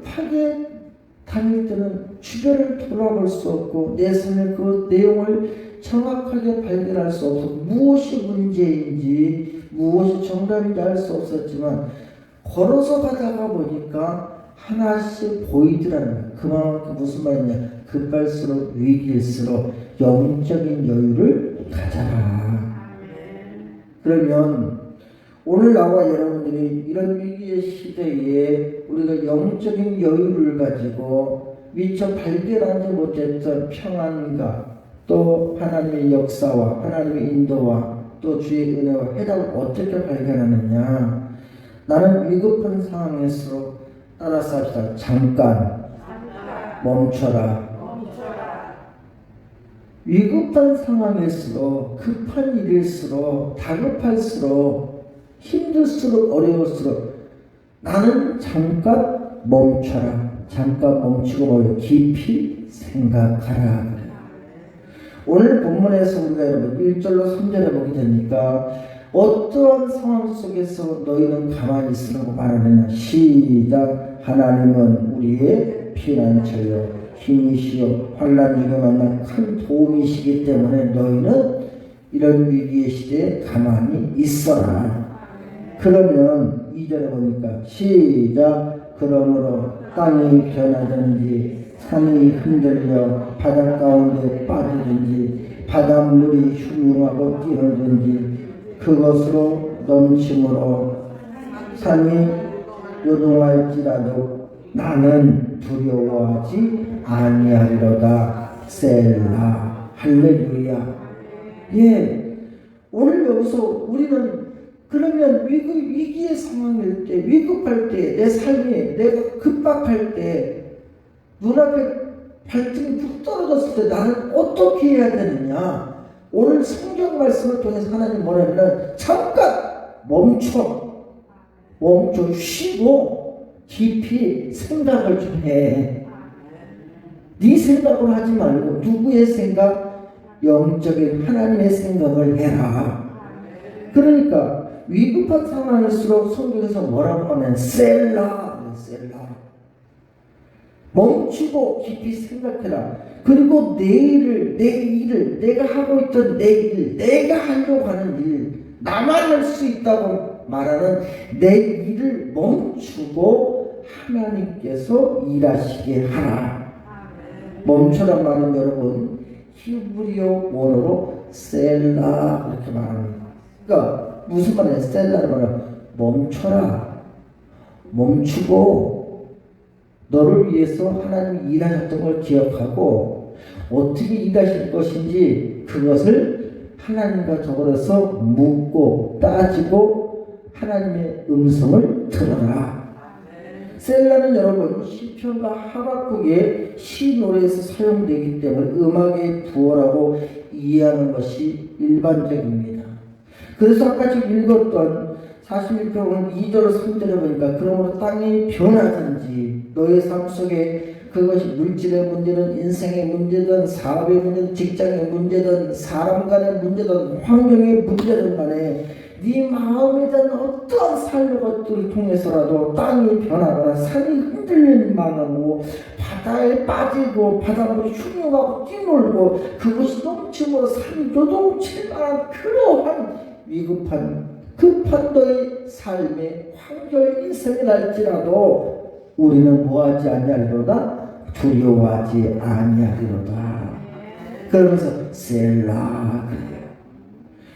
급하게 다닐 때는 주변을 돌아볼 수 없고 내 삶의 그 내용을 정확하게 발견할 수 없어 무엇이 문제인지 무엇이 정답인지 알 수 없었지만 걸어서 가다가 보니까 하나씩 보이더라는 거야. 그만큼 무슨 말이냐, 급할수록 위기일수록 영적인 여유를 가져라. 그러면 오늘 나와 여러분들이 이런 위기의 시대에 우리가 영적인 여유를 가지고 미처 발견하지 못했던 평안과 또 하나님의 역사와 하나님의 인도와 또 주의 은혜와 해답을 어떻게 발견하느냐. 나는 위급한 상황일수록 따라서 합시다. 잠깐 멈춰라. 위급한 상황일수록 급한 일일수록 다급할수록 힘들수록 어려울수록 나는 잠깐 멈춰라. 잠깐 멈추고 깊이 생각하라. 오늘 본문에서 우리가 여러분 1절로 3절에 보게 되니까 어떠한 상황 속에서 너희는 가만히 있으라고 말하느냐. 시작. 하나님은 우리의 피난처요 힘이시요 환난 중에 만난 큰 도움이시기 때문에 너희는 이런 위기의 시대에 가만히 있어라. 그러면 2절에 보니까 시작. 그러므로 땅이 변하든지 산이 흔들려 바다 가운데 빠지든지 바닷물이 흉흉하고 뛰어든지 그것으로 넘침으로 산이 요동할지라도 나는 두려워하지 아니하리로다. 셀라. 할렐루야. 예, 오늘 여기서 우리는 그러면 위기의 상황일 때, 위급할 때, 내 삶이 내가 급박할 때, 눈앞에 발등이 푹 떨어졌을 때 나는 어떻게 해야 되느냐. 오늘 성경 말씀을 통해서 하나님 뭐냐면 잠깐 멈춰 쉬고 깊이 생각을 좀 해. 네 생각을 하지 말고 누구의 생각? 영적인 하나님의 생각을 해라. 그러니까 위급한 상황일수록 성경에서 뭐라고 하면 셀라. 멈추고 깊이 생각해라. 그리고 내 일을 내가 하고 있던 내 일, 내가 하려고 하는 일, 나만 할 수 있다고 말하는 내 일을 멈추고 하나님께서 일하시게 하라. 멈춰란 말은 여러분 히브리어 원어로 셀라 이렇게 말합니다. 그러니까 무슨 말이냐. 셀라를 말하면 멈춰라. 멈추고 너를 위해서 하나님이 일하셨던 걸 기억하고 어떻게 일하실 것인지 그것을 하나님과 더불어서 묻고 따지고 하나님의 음성을 들어라. 셀라는 여러분 시편과 하박국의 시 노래에서 사용되기 때문에 음악의 부호라고 이해하는 것이 일반적입니다. 그래서 아까 지금 읽었던 41편 2절 3절에 보니까 그러므로 땅이 변하든지 너의 삶 속에 그것이 물질의 문제든 인생의 문제든 사업의 문제든 직장의 문제든 사람 간의 문제든 환경의 문제든 간에 네 마음에 대한 어떠한 삶의 것들을 통해서라도 땅이 변하거나 산이 흔들릴 만하고 바다에 빠지고 바닷물이 흉흉하고 뛰놀고 그것이 넘침으로 산이 요동칠 만한 그러한 위급한 급한 너의 삶의 환경 인생이랄지라도 우리는 뭐하지 아니하리로다. 두려워하지 아니하리로다. 그러면서 셀라 그래요.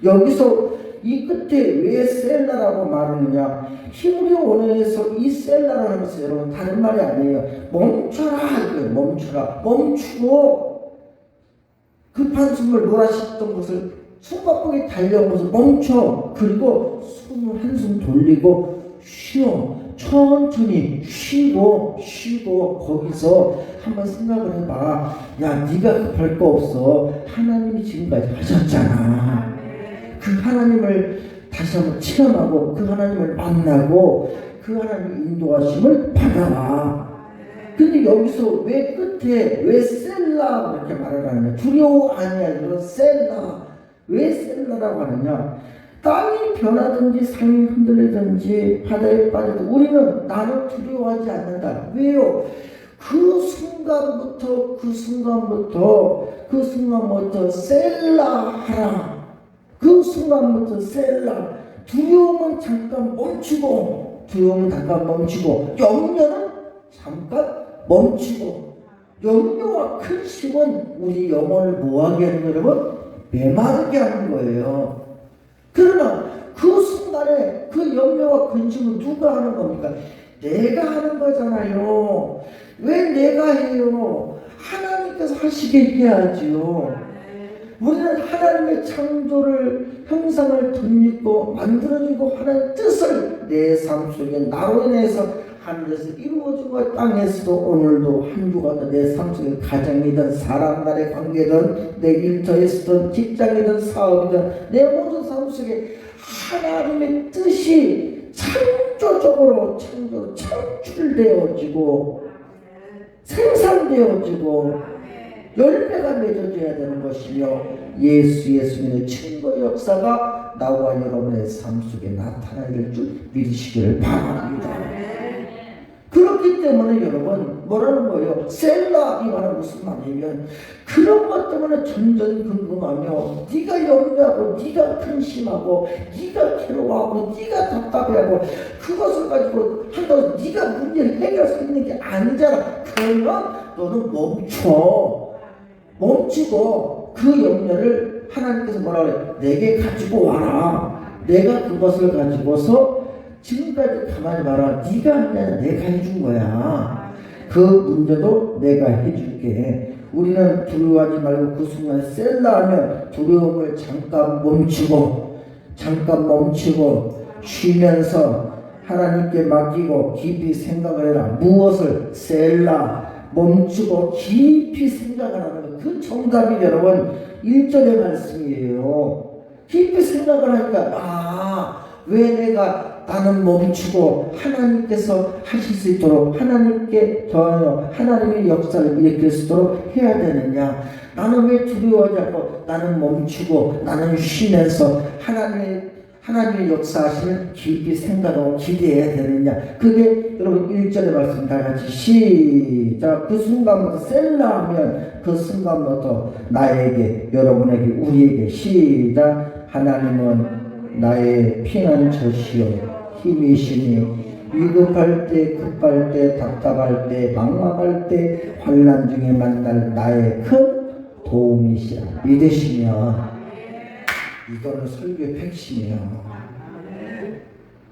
여기서 이 끝에 왜 셀라라고 말하느냐. 히브리어 원어에서 이 셀라라는 하면서 여러분 다른 말이 아니에요. 멈춰라 이거예요. 멈추고 급한 숨을 몰아쉬었던 것을 숨바꼭에 달려온 것을 멈춰. 그리고 숨을 한숨 돌리고 쉬어. 천천히 쉬고 거기서 한번 생각을 해봐. 야, 네가 급할 거 없어. 하나님이 지금까지 하셨잖아. 그 하나님을 다시 한번 체험하고 그 하나님을 만나고 그 하나님의 인도하심을 받아라. 근데 여기서 왜 끝에 왜 셀라 이렇게 말을 하느냐. 두려워 아니야. 이런 셀라. 왜 셀라라고 하느냐. 땅이 변하든지 산이 흔들리든지 바다에 빠져도 우리는 나는 두려워하지 않는다. 왜요? 그 순간부터 셀라 하라. 그 순간부터 셀라. 두려움은 잠깐 멈추고, 염려는 잠깐 멈추고. 염려와 근심은 우리 영혼을 뭐하게 하는 거예요, 여러분? 메마르게 하는 거예요. 그러나 그 순간에 그 염려와 근심은 누가 하는 겁니까? 내가 하는 거잖아요. 왜 내가 해요? 하나님께서 하시게 해야지요. 우리는 하나님의 창조를, 형상을 덧입고 만들어주고 하나님의 뜻을 내 삶 속에 나로 인해서 하늘에서 이루어지고 땅에서도 오늘도 한 주가 내 삶 속에 가정이든 사람 간의 관계든 내 일터에서든 직장이든 사업이든 내 모든 삶 속에 하나님의 뜻이 창조적으로 창출되어지고 생산되어지고 열매가 맺어져야 되는 것이며 예수님의 증거 역사가 나와 여러분의 삶 속에 나타나게 줄 믿으시기를 바랍니다. 그렇기 때문에 여러분 뭐라는 거예요? 셀라 이 말은 무슨 말이냐면 그런 것 때문에 전전긍긍하며 네가 염려하고 네가 근심하고 네가 괴로워하고 네가 답답해하고 그것을 가지고 한다고 네가 문제를 해결할 수 있는 게 아니잖아. 그러면 너는 멈추고 그 염려를 하나님께서 뭐라 그래요? 내게 가지고 와라. 내가 그것을 가지고서 지금까지 가만히 봐라. 네가 하냐 내가 해준 거야. 그 문제도 내가 해줄게. 우리는 두려워하지 말고 그 순간에 셀라 하면 두려움을 잠깐 멈추고 쉬면서 하나님께 맡기고 깊이 생각을 해라. 무엇을? 셀라. 멈추고 깊이 생각을 하는 것. 그 정답이 여러분 1절의 말씀이에요. 깊이 생각을 하니까 왜 나는 멈추고 하나님께서 하실 수 있도록 하나님께 더하여 하나님의 역사를 일으킬 수 있도록 해야 되느냐. 나는 왜 두려워하지 않고 나는 멈추고 나는 쉬면서 하나님의 역사하시는 깊이 생각하고 기대해야 되느냐. 그게 여러분 1절의 말씀 다 같이 시작. 그 순간부터 셀라 하면 그 순간부터 나에게 여러분에게 우리에게 시작. 하나님은 나의 피난처시요 힘이시니 위급할 때 급할 때 답답할 때 막막할 때 환난 중에 만날 나의 큰 도움이시라 믿으시면 이거는 설교의 핵심이에요.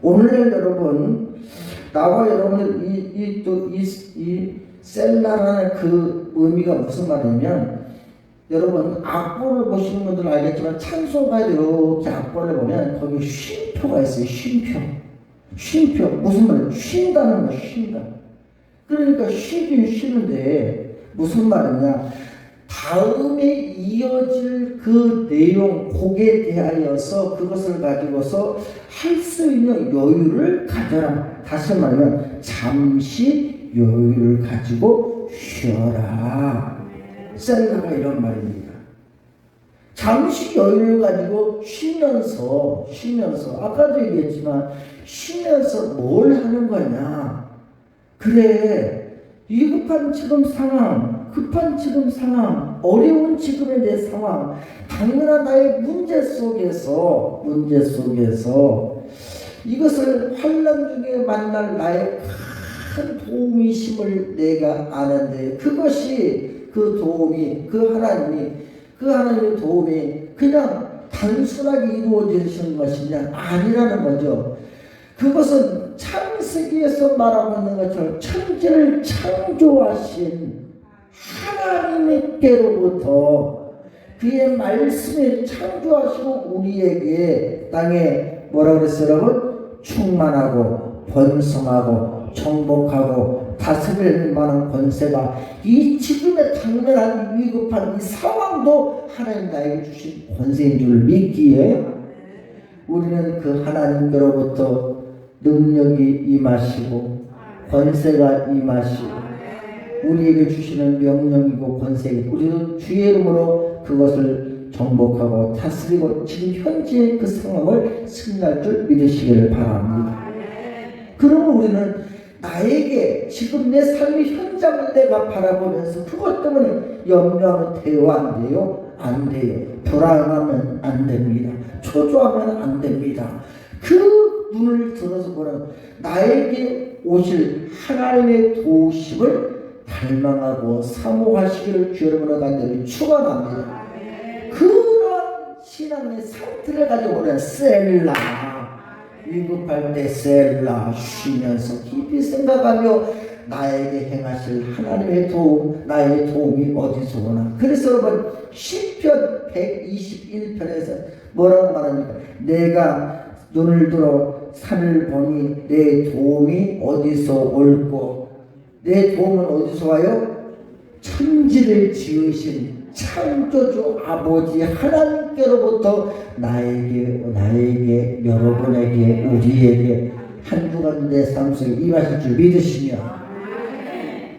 오늘 여러분 나와 여러분들 이 셀라라는 그 의미가 무슨 말이냐면 여러분 악보를 보시는 분들은 알겠지만 찬송가에 이렇게 악보를 보면 거기 쉼표가 있어요. 쉼표 무슨 말이에요? 쉰다는 거예요. 쉰다. 그러니까 쉬긴 쉬는데 무슨 말이냐, 다음에 이어질 그 내용 곡에 대하여서 그것을 가지고서 할 수 있는 여유를 가져라. 다시 말하면 잠시 여유를 가지고 쉬어라. 셀라가 이런 말입니다. 잠시 여유를 가지고 쉬면서 아까도 얘기했지만 쉬면서 뭘 하는 거냐. 그래, 위급한 지금 상황, 급한 지금 상황, 어려운 지금의 내 상황, 당연한 나의 문제 속에서 이것을 환난 중에 만날 나의 큰 도움이심을 내가 아는데, 그것이 그 도움이, 그 하나님의 도움이 그냥 단순하게 이루어지는 것이냐 아니라는 거죠. 그것은 창세기에서 말하고 있는 것처럼 천지를 창조하신 하나님께로부터 그의 말씀을 창조하시고 우리에게 땅에 뭐라고 그랬어요 여러분? 충만하고 번성하고 정복하고 다스릴 만한 권세가 이 지금의 당면한 위급한 이 상황도 하나님 나에게 주신 권세인 줄 믿기에 우리는 그 하나님께로부터 능력이 임하시고 권세가 임하시고 우리에게 주시는 명령이고 권세이고 우리도 주의 이름으로 그것을 정복하고 다스리고 지금 현재의 그 상황을 승리할 줄 믿으시기를 바랍니다. 그러면 우리는 나에게 지금 내 삶의 현장을 내가 바라보면서 그것 때문에 염려하면 돼요, 안 돼요? 안 돼요. 불안하면 안 됩니다. 초조하면 안 됩니다. 그 눈을 들어서 보는 나에게 오실 하나님의 도우심을 갈망하고 사모하시기를 주 여러분의 간절히 축원합니다. 그런 신앙의 상태를 가지고 우리는 셀라, 위급할 때 셀라 쉬면서 깊이 생각하며 나에게 행하실 하나님의 도움, 나의 도움이 어디서 오나. 그래서 여러분 시편 121편에서 뭐라고 말합니까? 내가 눈을 들어 산을 보니 내 도움이 어디서 올꼬. 내 도움은 어디서 와요? 천지를 지으신 창조주 아버지 하나님께로부터 나에게 여러분에게 우리에게 한 주간 내 삶 속에 임하실 줄 믿으시며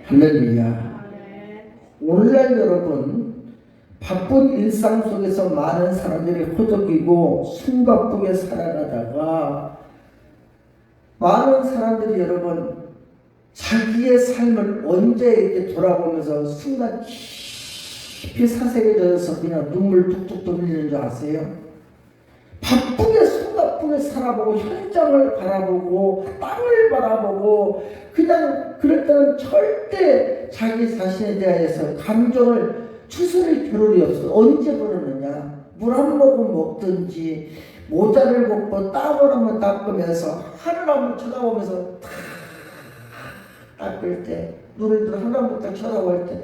할렐루야. 오늘날 여러분 바쁜 일상 속에서 많은 사람들이 허덕이고 숨가쁘게 살아가다가 많은 사람들이 여러분 자기의 삶을 언제 이렇게 돌아보면서 순간 깊이 사색해져서 그냥 눈물 뚝뚝 흘리는 줄 아세요? 바쁘게 숨가쁘게 살아보고 현장을 바라보고 땅을 바라보고 그냥 그럴 때는 절대 자기 자신에 대해서 감정을 추스릴 겨를이 없어. 언제 그러느냐? 물 한 모금 먹든지 모자를 벗고 땀을 한번 닦으면서 하늘 한번 쳐다보면서 탁 닦을 때 눈을 들어 하늘 한번 딱 쳐다볼 때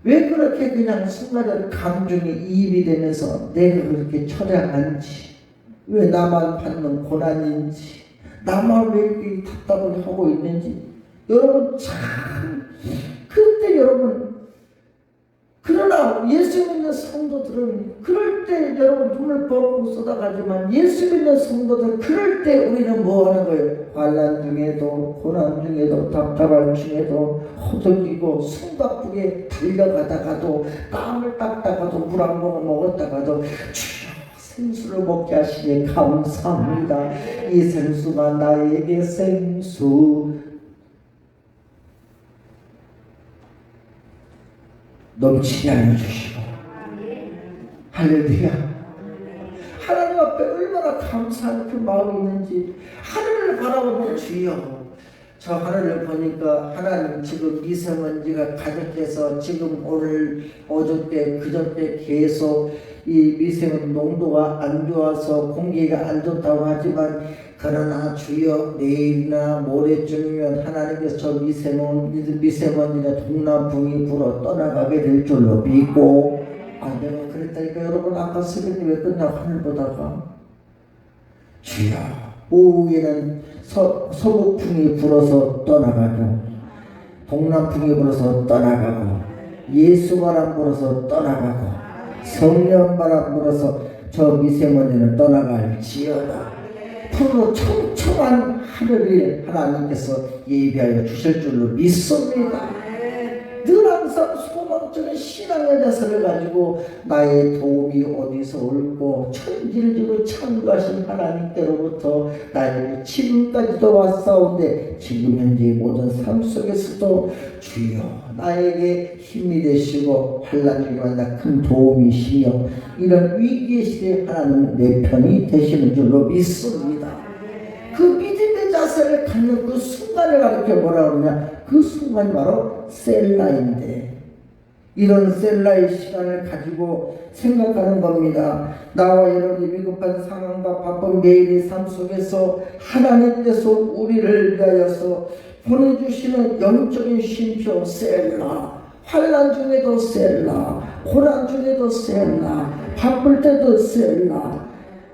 왜 그렇게 그냥 순간적으로 감정이 이입이 되면서 내가 그렇게 처량한지, 왜 나만 받는 고난인지, 나만 왜 이렇게 답답을 하고 있는지. 여러분 참 그때 여러분 그러나 예수 믿는 성도들은 그럴 때 여러분 눈을 뻥 쏟아가지만 예수 믿는 성도들은 그럴 때 우리는 뭐 하는 거예요? 환난 중에도 고난 중에도 답답할 중에도 허덕이고 숨가쁘게 달려가다가도 땀을 닦다가도 물 한 모금 먹었다가도 주여 생수를 먹게 하시니 감사합니다. 이 생수가 나에게 생수 넘치게 하여 주시고 할렐루야. 하나님 앞에 얼마나 감사한 그 마음이 있는지 하늘을 바라보면 주여 저 하늘을 보니까 하나님 지금 미세먼지가 가득해서 지금 오늘 어저께 그저께 계속 이 미세먼지 농도가 안 좋아서 공기가 안 좋다고 하지만 그러나 주여 내일이나 모레쯤이면 하나님께서 저 미세먼지나 동남풍이 불어 떠나가게 될 줄로 믿고 내가 그랬다니까 여러분 아까 새벽에 왜 끝나고 하늘 보다가 주여 오후에는 서북풍이 불어서 떠나가고 동남풍이 불어서 떠나가고 예수바람 불어서 떠나가고 성령바람 불어서 저 미세먼지는 떠나갈지어다. 푸르 청청한 하늘을 하나님께서 예비하여 주실 줄로 믿습니다. 늘 항상 소망적인 신앙의 자세를 가지고 나의 도움이 어디서 올고 천지를 지고 창조하신 하나님께로부터 나에게 지금까지도 왔사온데 지금 현재 모든 삶 속에서도 주여 나에게 힘이 되시고 환난 중에 큰 도움이시며 이런 위기의 시대에 하나님 내 편이 되시는 줄로 믿습니다. 그 믿음의 자세를 갖는 그 순간을 가르쳐 뭐라 그러냐? 그 순간이 바로 셀라인데 이런 셀라의 시간을 가지고 생각하는 겁니다. 나와 여러분이 위급한 상황과 바쁜 매일의 삶 속에서 하나님께서 우리를 위하여서 보내주시는 영적인 쉼표 셀라, 환난 중에도 셀라, 고난 중에도 셀라, 바쁠 때도 셀라.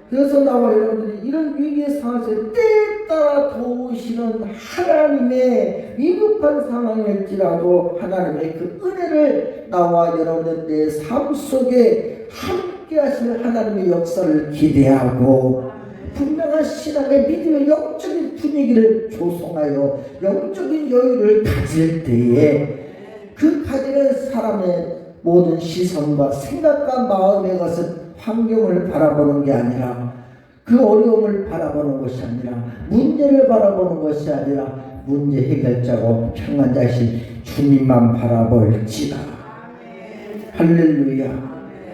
그래서 나와 여러분들이 이런 위기의 상황에서 때에 따라 도우시는 하나님의 위급한 상황일지라도 하나님의 그 은혜를 나와 여러분들 내 삶 속에 함께 하실 하나님의 역사를 기대하고 분명한 신앙의 믿음의 영적인 분위기를 조성하여 영적인 여유를 가질 때에 그 가지는 사람의 모든 시선과 생각과 마음의 것은 환경을 바라보는 게 아니라 그 어려움을 바라보는 것이 아니라 문제를 바라보는 것이 아니라 문제 해결자고 평안자신 주님만 바라볼지다. 할렐루야.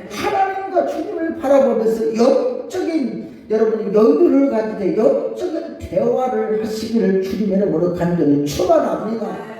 하나님과 주님을 바라보면서 영적인 여러분이 여유를 가지되 영적인 대화를 하시기를 주님의 이름으로 간절히 축원합니다.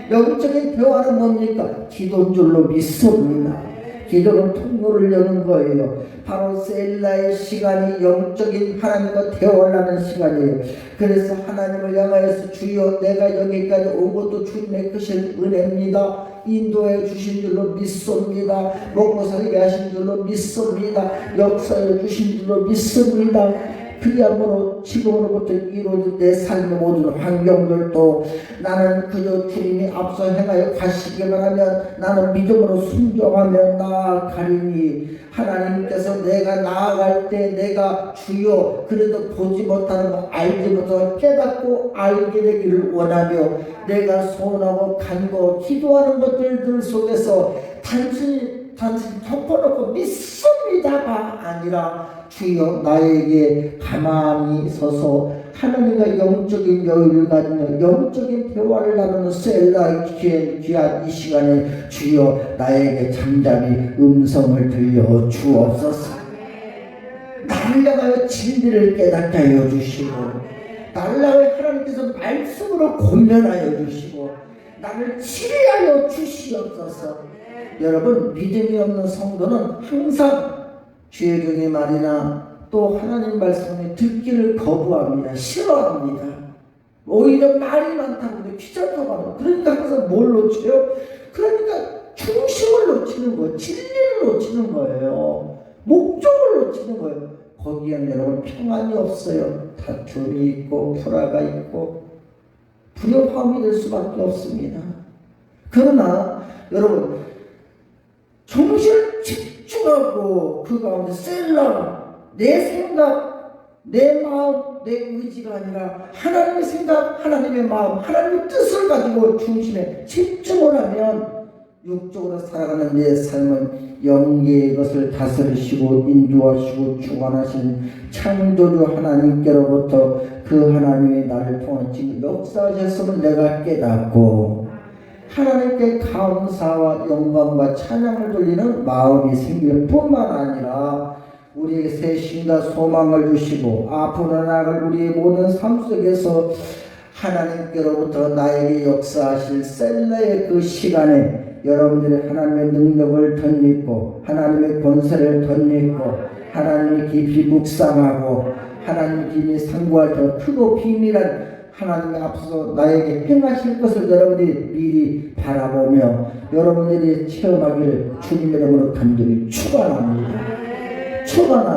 영적인 대화는 뭡니까? 기도인 줄로 믿습니다. 기도는 통로를 여는 거예요. 바로 셀라의 시간이 영적인 하나님과 대화를 하는 시간이에요. 그래서 하나님을 향하여서 주여 내가 여기까지 온 것도 주님의 크신 은혜입니다. 인도해 주신 줄로 믿습니다. 먹고 살게 하신 줄로 믿습니다. 역사해 주신 줄로 믿습니다. 그야말로 지금으로부터 이루어진 내 삶의 모든 환경들도 나는 그저 주님이 앞서 행하여 가시기만 하면 나는 믿음으로 순종하며 나아가리니 하나님께서 내가 나아갈 때 내가 주여 그래도 보지 못하는 거 알지 못하고 깨닫고 알게 되기를 원하며 내가 소원하고 간고 기도하는 것들 속에서 단순히 덮어놓고 믿습니다가 아니라 주여 나에게 가만히 서서 하나님과 영적인 여유를 가지며 영적인 대화를 나누는 셀라의 귀한 이 시간에 주여 나에게 잠잠히 음성을 들려 주옵소서. 나를 향하여 진리를 깨닫게 하여 주시고 나를 향하여 하나님께서 말씀으로 권면하여 주시고 나를 치료하여 주시옵소서. 여러분 믿음이 없는 성도는 항상 주의 경의 말이나 또 하나님 말씀을 듣기를 거부합니다. 싫어합니다. 오히려 말이 많다고 귀찮다고 합니다. 그러니까 항상 뭘 놓쳐요? 그러니까 중심을 놓치는 거예요. 진리를 놓치는 거예요. 목적을 놓치는 거예요. 거기에는 여러분 평안이 없어요. 다툼이 있고 불화가 있고 불협화음이 될 수밖에 없습니다. 그러나 여러분 정신을 집중하고 그 가운데 셀라 내 생각, 내 마음, 내 의지가 아니라 하나님의 생각, 하나님의 마음, 하나님의 뜻을 가지고 중심에 집중을 하면 육적으로 살아가는 내 삶은 영계의 것을 다스리시고 인도하시고 주관하시는 창조주 하나님께로부터 그 하나님의 나를 통한 지금 역사하셨음을 내가 깨닫고 하나님께 감사와 영광과 찬양을 돌리는 마음이 생길 뿐만 아니라 우리에게 새 힘과 소망을 주시고 앞으로 나아갈 우리의 모든 삶 속에서 하나님께로부터 나에게 역사하실 셀라의 그 시간에 여러분들이 하나님의 능력을 덧입고 하나님의 권세를 덧입고 하나님의 깊이 묵상하고 하나님 비밀 상고할 더 크고 비밀한 하나님의 앞서 나에게 행하실 것을 여러분들이 미리 바라보며 여러분들이 체험하기를 주님의 이름으로 간절히 축원합니다. 축원합니다.